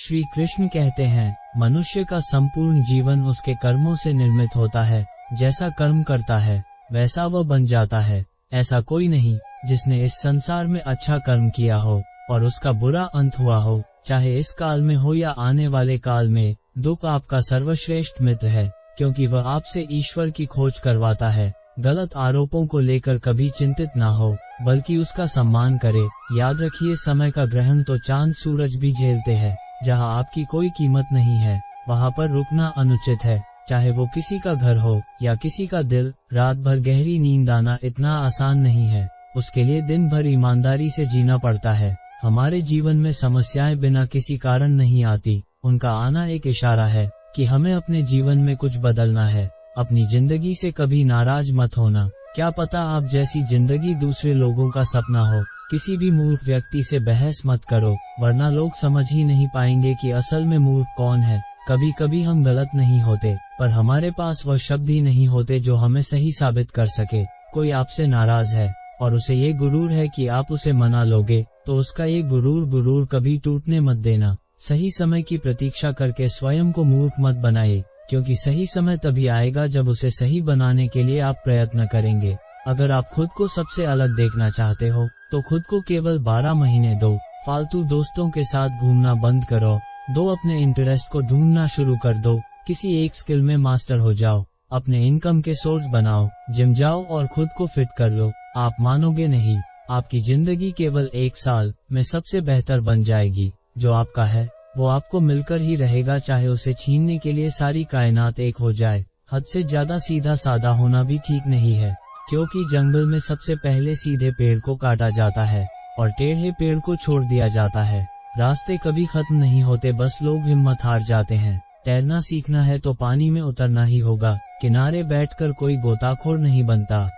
श्री कृष्ण कहते हैं, मनुष्य का संपूर्ण जीवन उसके कर्मों से निर्मित होता है। जैसा कर्म करता है वैसा वह बन जाता है। ऐसा कोई नहीं जिसने इस संसार में अच्छा कर्म किया हो और उसका बुरा अंत हुआ हो। चाहे इस काल में हो या आने वाले काल में, दुख आपका सर्वश्रेष्ठ मित्र है, क्योंकि वह आपसे ईश्वर की खोज करवाता है। गलत आरोपों को लेकर कभी चिंतित ना हो, बल्कि उसका सम्मान करे। याद रखिए, समय का ग्रहण तो चांद सूरज भी झेलते हैं। जहां आपकी कोई कीमत नहीं है, वहां पर रुकना अनुचित है। चाहे वो किसी का घर हो या किसी का दिल। रात भर गहरी नींद आना इतना आसान नहीं है, उसके लिए दिन भर ईमानदारी से जीना पड़ता है। हमारे जीवन में समस्याएं बिना किसी कारण नहीं आती, उनका आना एक इशारा है कि हमें अपने जीवन में कुछ बदलना है। अपनी जिंदगी से कभी नाराज मत होना। क्या पता आप जैसी जिंदगी दूसरे लोगों का सपना हो। किसी भी मूर्ख व्यक्ति से बहस मत करो, वरना लोग समझ ही नहीं पाएंगे कि असल में मूर्ख कौन है। कभी कभी हम गलत नहीं होते, पर हमारे पास वह शब्द ही नहीं होते जो हमें सही साबित कर सके। कोई आपसे नाराज है और उसे ये गुरूर है कि आप उसे मना लोगे, तो उसका ये गुरूर कभी टूटने मत देना। सही समय की प्रतीक्षा करके स्वयं को मूर्ख मत बनाइए, क्योंकि सही समय तभी आएगा जब उसे सही बनाने के लिए आप प्रयत्न करेंगे। अगर आप खुद को सबसे अलग देखना चाहते हो, तो खुद को केवल 12 महीने दो। फालतू दोस्तों के साथ घूमना बंद करो। अपने इंटरेस्ट को ढूंढना शुरू कर दो। किसी एक स्किल में मास्टर हो जाओ। अपने इनकम के सोर्स बनाओ। जिम जाओ और खुद को फिट कर लो। आप मानोगे नहीं, आपकी जिंदगी केवल 1 साल में सबसे बेहतर बन जाएगी। जो आपका है वो आपको मिलकर ही रहेगा, चाहे उसे छीनने के लिए सारी कायनात एक हो जाए। हद से ज्यादा सीधा साधा होना भी ठीक नहीं है, क्योंकि जंगल में सबसे पहले सीधे पेड़ को काटा जाता है और टेढ़े पेड़ को छोड़ दिया जाता है। रास्ते कभी खत्म नहीं होते, बस लोग हिम्मत हार जाते हैं। तैरना सीखना है तो पानी में उतरना ही होगा। किनारे बैठकर कोई गोताखोर नहीं बनता।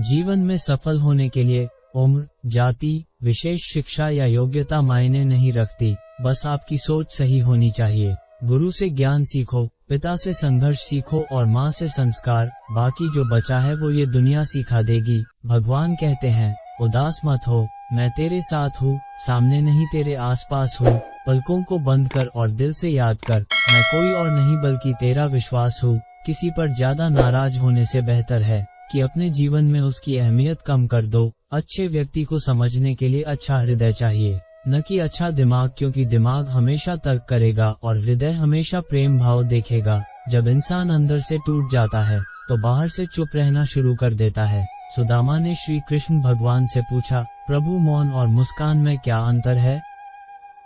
जीवन में सफल होने के लिए उम्र, जाति, विशेष शिक्षा या योग्यता मायने नहीं रखती, बस आपकी सोच सही होनी चाहिए। गुरु से ज्ञान सीखो, पिता से संघर्ष सीखो और माँ से संस्कार। बाकी जो बचा है वो ये दुनिया सिखा देगी। भगवान कहते हैं, उदास मत हो, मैं तेरे साथ हूँ, सामने नहीं तेरे आसपास हूँ। पलकों को बंद कर और दिल से याद कर, मैं कोई और नहीं बल्कि तेरा विश्वास हूँ। किसी पर ज्यादा नाराज होने से बेहतर है कि अपने जीवन में उसकी अहमियत कम कर दो। अच्छे व्यक्ति को समझने के लिए अच्छा हृदय चाहिए, न कि अच्छा दिमाग, क्योंकि दिमाग हमेशा तर्क करेगा और हृदय हमेशा प्रेम भाव देखेगा। जब इंसान अंदर से टूट जाता है तो बाहर से चुप रहना शुरू कर देता है। सुदामा ने श्री कृष्ण भगवान से पूछा, प्रभु, मौन और मुस्कान में क्या अंतर है?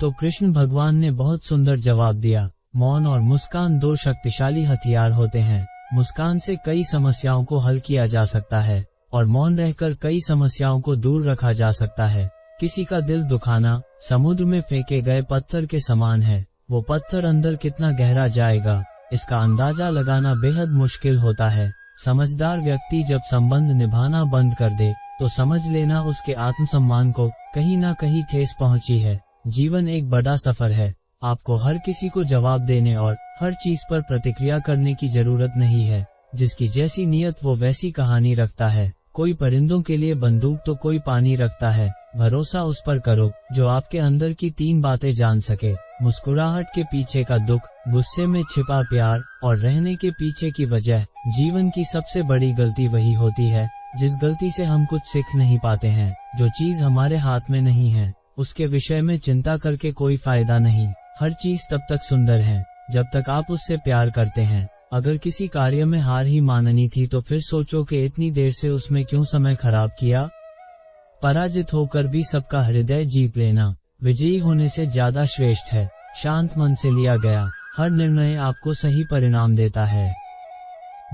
तो कृष्ण भगवान ने बहुत सुंदर जवाब दिया, मौन और मुस्कान 2 शक्तिशाली हथियार होते हैं। मुस्कान से कई समस्याओं को हल किया जा सकता है और मौन रहकर कई समस्याओं को दूर रखा जा सकता है। किसी का दिल दुखाना समुद्र में फेंके गए पत्थर के समान है। वो पत्थर अंदर कितना गहरा जाएगा, इसका अंदाजा लगाना बेहद मुश्किल होता है। समझदार व्यक्ति जब संबंध निभाना बंद कर दे, तो समझ लेना उसके आत्मसम्मान को कहीं ना कहीं ठेस पहुंची है। जीवन एक बड़ा सफर है। आपको हर किसी को जवाब देने और हर चीज पर प्रतिक्रिया करने की जरूरत नहीं है। जिसकी जैसी नीयत वो वैसी कहानी रखता है। कोई परिंदों के लिए बंदूक तो कोई पानी रखता है। भरोसा उस पर करो जो आपके अंदर की 3 बातें जान सके। मुस्कुराहट के पीछे का दुख, गुस्से में छिपा प्यार और रहने के पीछे की वजह। जीवन की सबसे बड़ी गलती वही होती है जिस गलती से हम कुछ सीख नहीं पाते हैं। जो चीज हमारे हाथ में नहीं है, उसके विषय में चिंता करके कोई फायदा नहीं। हर चीज तब तक सुंदर है जब तक आप उससे प्यार करते हैं। अगर किसी कार्य में हार ही माननी थी तो फिर सोचो कि इतनी देर से उसमें क्यों समय खराब किया। पराजित होकर भी सबका हृदय जीत लेना विजयी होने से ज्यादा श्रेष्ठ है। शांत मन से लिया गया हर निर्णय आपको सही परिणाम देता है।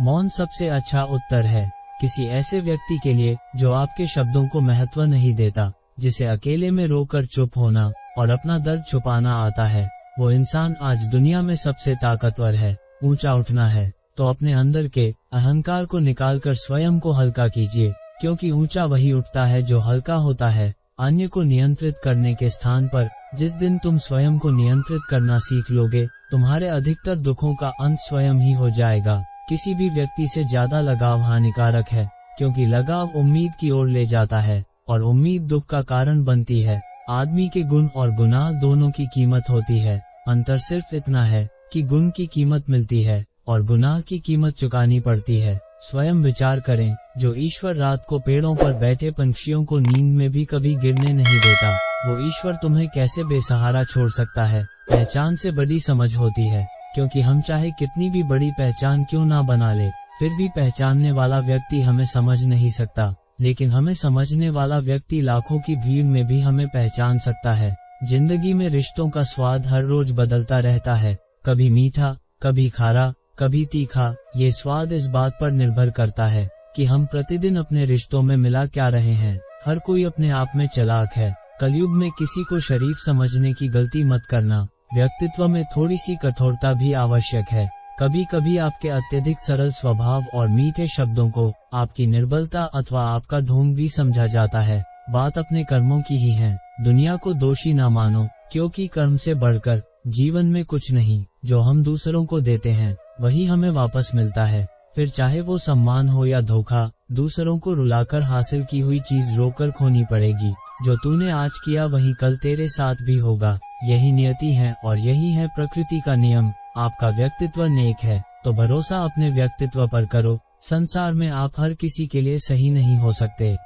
मौन सबसे अच्छा उत्तर है किसी ऐसे व्यक्ति के लिए जो आपके शब्दों को महत्व नहीं देता, जिसे अकेले में रोकर चुप होना और अपना दर्द छुपाना आता है। वो इंसान आज दुनिया में सबसे ताकतवर है। ऊंचा उठना है तो अपने अंदर के अहंकार को निकालकर स्वयं को हल्का कीजिए, क्योंकि ऊंचा वही उठता है जो हल्का होता है। अन्य को नियंत्रित करने के स्थान पर जिस दिन तुम स्वयं को नियंत्रित करना सीख लोगे, तुम्हारे अधिकतर दुखों का अंत स्वयं ही हो जाएगा। किसी भी व्यक्ति से ज्यादा लगाव हानिकारक है, क्योंकि लगाव उम्मीद की ओर ले जाता है और उम्मीद दुख का कारण बनती है। आदमी के गुण और गुनाह दोनों की कीमत होती है। अंतर सिर्फ इतना है कि गुण की कीमत मिलती है और गुनाह की कीमत चुकानी पड़ती है। स्वयं विचार करें, जो ईश्वर रात को पेड़ों पर बैठे पंछियों को नींद में भी कभी गिरने नहीं देता, वो ईश्वर तुम्हें कैसे बेसहारा छोड़ सकता है। पहचान से बड़ी समझ होती है, क्योंकि हम चाहे कितनी भी बड़ी पहचान क्यों ना बना ले, फिर भी पहचानने वाला व्यक्ति हमें समझ नहीं सकता, लेकिन हमें समझने वाला व्यक्ति लाखों की भीड़ में भी हमें पहचान सकता है। जिंदगी में रिश्तों का स्वाद हर रोज बदलता रहता है, कभी मीठा, कभी खारा, कभी तीखा। ये स्वाद इस बात पर निर्भर करता है कि हम प्रतिदिन अपने रिश्तों में मिला क्या रहे हैं। हर कोई अपने आप में चालाक है। कलयुग में किसी को शरीफ समझने की गलती मत करना। व्यक्तित्व में थोड़ी सी कठोरता भी आवश्यक है। कभी कभी आपके अत्यधिक सरल स्वभाव और मीठे शब्दों को आपकी निर्बलता अथवा आपका ढोंग भी समझा जाता है। बात अपने कर्मों की ही है। दुनिया को दोषी ना मानो, क्योंकि कर्म से बढ़कर जीवन में कुछ नहीं। जो हम दूसरों को देते हैं वही हमें वापस मिलता है, फिर चाहे वो सम्मान हो या धोखा। दूसरों को रुलाकर हासिल की हुई चीज रोकर खोनी पड़ेगी। जो तूने आज किया वही कल तेरे साथ भी होगा। यही नियति है और यही है प्रकृति का नियम। आपका व्यक्तित्व नेक है तो भरोसा अपने व्यक्तित्व पर करो। संसार में आप हर किसी के लिए सही नहीं हो सकते।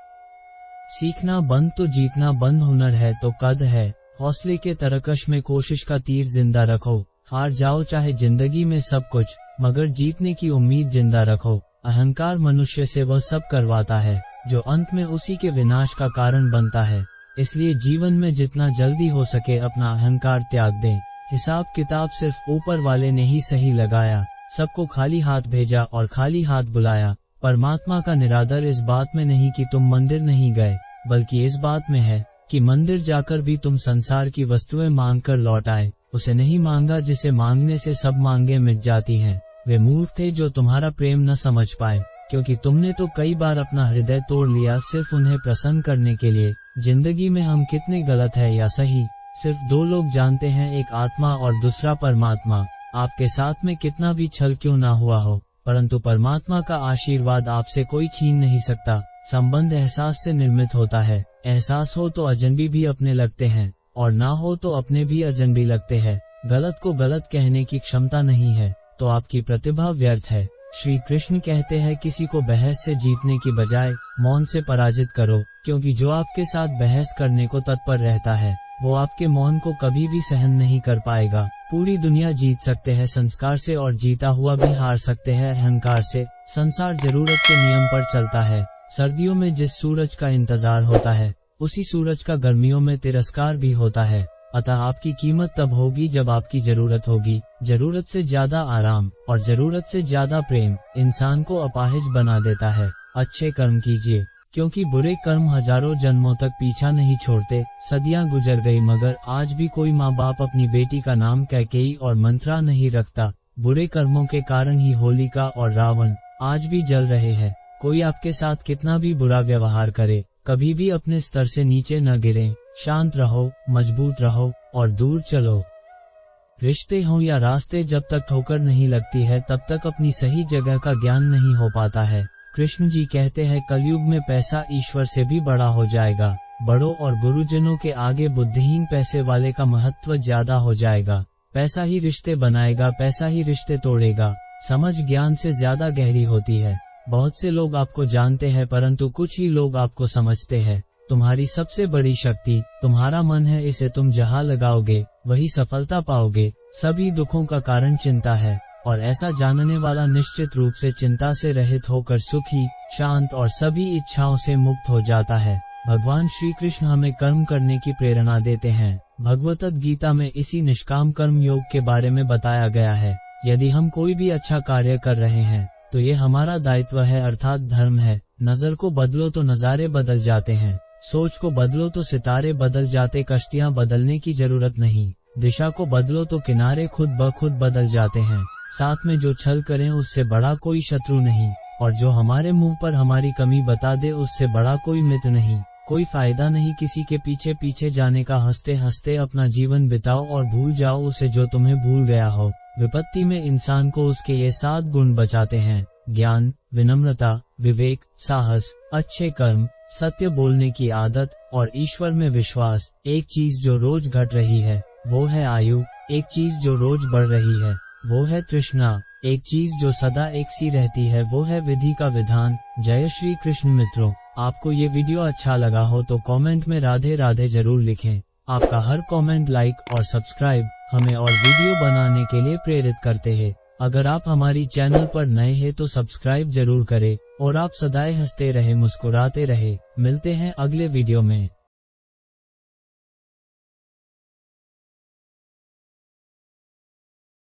सीखना बंद तो जीतना बंद, हुनर है तो कद है। हौसले के तरकश में कोशिश का तीर जिंदा रखो। हार जाओ चाहे जिंदगी में सब कुछ, मगर जीतने की उम्मीद जिंदा रखो। अहंकार मनुष्य से वह सब करवाता है जो अंत में उसी के विनाश का कारण बनता है। इसलिए जीवन में जितना जल्दी हो सके अपना अहंकार त्याग दें। हिसाब किताब सिर्फ ऊपर वाले ने ही सही लगाया। सबको खाली हाथ भेजा और खाली हाथ बुलाया। परमात्मा का निरादर इस बात में नहीं कि तुम मंदिर नहीं गए, बल्कि इस बात में है कि मंदिर जाकर भी तुम संसार की वस्तुएं मांग कर लौट आए। उसे नहीं मांगा जिसे मांगने से सब मांगे मिट जाती हैं। वे मूर्ख थे जो तुम्हारा प्रेम न समझ पाए, क्योंकि तुमने तो कई बार अपना हृदय तोड़ लिया सिर्फ उन्हें प्रसन्न करने के लिए। जिंदगी में हम कितने गलत है या सही, सिर्फ दो लोग जानते हैं, एक आत्मा और दूसरा परमात्मा। आपके साथ में कितना भी छल क्यों ना हुआ हो, परंतु परमात्मा का आशीर्वाद आपसे कोई छीन नहीं सकता। संबंध एहसास से निर्मित होता है। एहसास हो तो अजनबी भी अपने लगते हैं और ना हो तो अपने भी अजनबी लगते हैं। गलत को गलत कहने की क्षमता नहीं है तो आपकी प्रतिभा व्यर्थ है। श्री कृष्ण कहते हैं, किसी को बहस से जीतने की बजाय मौन से पराजित करो, क्योंकि जो आपके साथ बहस करने को तत्पर रहता है वो आपके मौन को कभी भी सहन नहीं कर पाएगा। पूरी दुनिया जीत सकते हैं संस्कार से और जीता हुआ भी हार सकते हैं अहंकार से। संसार जरूरत के नियम पर चलता है। सर्दियों में जिस सूरज का इंतजार होता है उसी सूरज का गर्मियों में तिरस्कार भी होता है। अतः आपकी कीमत तब होगी जब आपकी जरूरत होगी। जरूरत से ज्यादा आराम और जरूरत से ज्यादा प्रेम इंसान को अपाहिज बना देता है। अच्छे कर्म कीजिए, क्योंकि बुरे कर्म हजारों जन्मों तक पीछा नहीं छोड़ते। सदियां गुजर गई मगर आज भी कोई माँ बाप अपनी बेटी का नाम कैकेयी और मंत्रा नहीं रखता। बुरे कर्मों के कारण ही होलिका और रावण आज भी जल रहे हैं। कोई आपके साथ कितना भी बुरा व्यवहार करे, कभी भी अपने स्तर से नीचे न गिरें। शांत रहो, मजबूत रहो और दूर चलो। रिश्ते हों या रास्ते, जब तक ठोकर नहीं लगती है तब तक अपनी सही जगह का ज्ञान नहीं हो पाता है। कृष्ण जी कहते हैं, कलयुग में पैसा ईश्वर से भी बड़ा हो जाएगा। बड़ों और गुरुजनों के आगे बुद्धिहीन पैसे वाले का महत्व ज्यादा हो जाएगा। पैसा ही रिश्ते बनाएगा, पैसा ही रिश्ते तोड़ेगा। समझ ज्ञान से ज्यादा गहरी होती है। बहुत से लोग आपको जानते हैं परंतु कुछ ही लोग आपको समझते हैं। तुम्हारी सबसे बड़ी शक्ति तुम्हारा मन है, इसे तुम जहाँ लगाओगे वही सफलता पाओगे। सभी दुखों का कारण चिंता है और ऐसा जानने वाला निश्चित रूप से चिंता से रहित होकर सुखी, शांत और सभी इच्छाओं से मुक्त हो जाता है। भगवान श्री कृष्ण हमें कर्म करने की प्रेरणा देते हैं। भगवत गीता में इसी निष्काम कर्म योग के बारे में बताया गया है। यदि हम कोई भी अच्छा कार्य कर रहे हैं तो ये हमारा दायित्व है, अर्थात धर्म है। नजर को बदलो तो नजारे बदल जाते हैं। सोच को बदलो तो सितारे बदल जाते। कश्तियाँ बदलने की जरूरत नहीं। दिशा को बदलो तो किनारे खुद ब खुद बदल जाते हैं। साथ में जो छल करें उससे बड़ा कोई शत्रु नहीं, और जो हमारे मुंह पर हमारी कमी बता दे उससे बड़ा कोई मित्र नहीं। कोई फायदा नहीं किसी के पीछे पीछे जाने का। हंसते हंसते अपना जीवन बिताओ और भूल जाओ उसे जो तुम्हें भूल गया हो। विपत्ति में इंसान को उसके ये 7 गुण बचाते हैं: ज्ञान, विनम्रता, विवेक, साहस, अच्छे कर्म, सत्य बोलने की आदत और ईश्वर में विश्वास। एक चीज जो रोज घट रही है वो है आयु, एक चीज जो रोज बढ़ रही है वो है तृष्णा, एक चीज जो सदा एक सी रहती है वो है विधि का विधान। जय श्री कृष्ण। मित्रों, आपको ये वीडियो अच्छा लगा हो तो कमेंट में राधे राधे जरूर लिखें। आपका हर कमेंट, लाइक और सब्सक्राइब हमें और वीडियो बनाने के लिए प्रेरित करते हैं। अगर आप हमारी चैनल पर नए हैं तो सब्सक्राइब जरूर करें और आप सदाएं हंसते रहे, मुस्कुराते रहे। मिलते हैं अगले वीडियो में।